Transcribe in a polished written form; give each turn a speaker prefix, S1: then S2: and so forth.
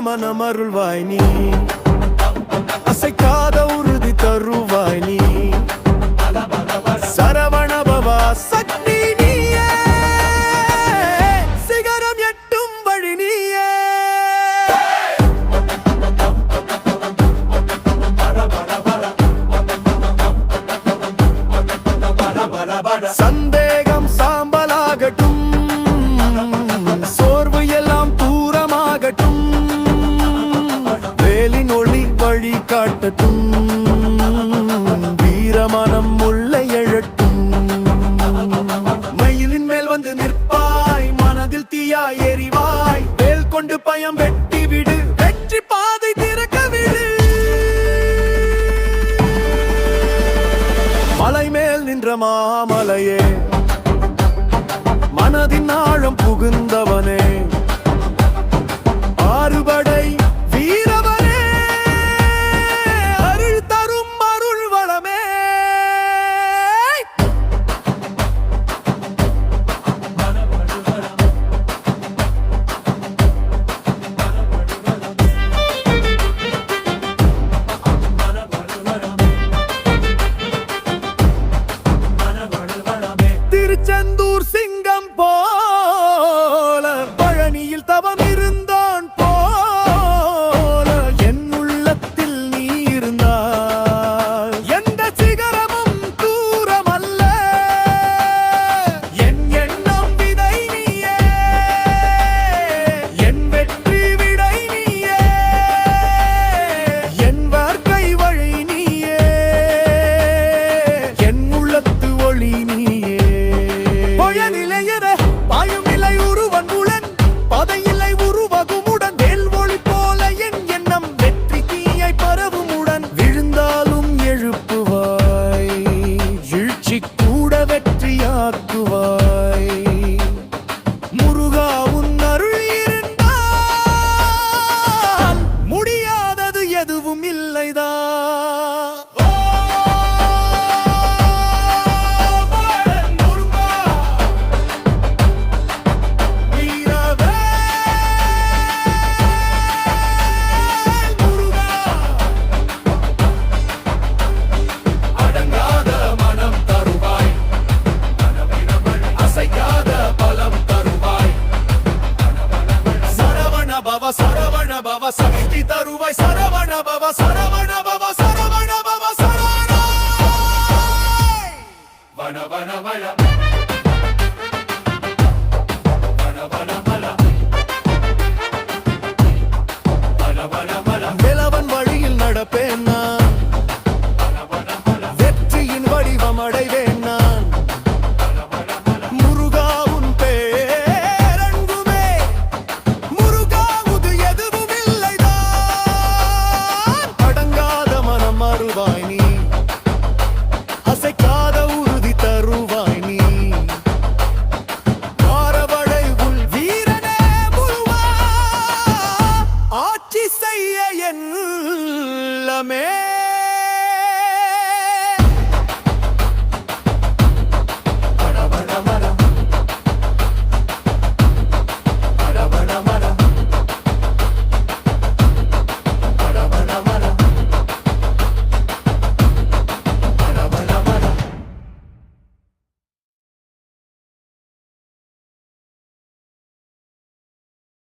S1: மனமருள்வாய் நீ, அசைக்காத உறுதி தருவாய் நீ. சரவண பவா சக்தி நீயே, சிகரம் எட்டும் வழி நீயே. சந்தேகம் சாம்பலாகட்டும், சோர்வு எல்லாம் தூரமாகட்டும், வேலின் ஒளி வழி காட்டட்டும், வீரமனம் முல்லை எழட்டும். மயிலின் மேல் வந்து நிற்பாய், மனதில் தீயாய் எரிவாய், வேல் கொண்டு பயம் வெட்டி விடு, வெற்றி பாதை திறக்க விடு. மலை மேல் நின்ற மாமலையே, மனதின் ஆழம் புகுந்தவனே, ஆறுபடை வீரவனே, அருள் தரும் அருள் வளமே. திருச்செந்தூர் சிங்கம் போல, பழனியில் தவம் இருந்தான் போல, என் உள்ளத்தில் நீ இருந்தால் எந்த சிகரமும் தூரமல்ல. என் எண்ணம் விதை நீயே, என் வெற்றி விடை நீயே, என் வாழ்க்கை வழி நீயே, என் உள்ளத்து ஒளி நீயே. பயனிலையற பாயும் நிலை உருவன் உளன், பதையில்லை உருவகுமுடன், வேல் ஒளி போல என் எண்ணம் வெற்றி தீயை பரவுமுடன். விழுந்தாலும் எழுப்புவாய், வீழ்ச்சி கூட வெற்றியாக்குவாய். முருகா உன் அருள் இருந்தால் முடியாதது எதுவும் இல்லைதான். சரவண பவ சக்தி தருவாய், சரவண பவ சரவண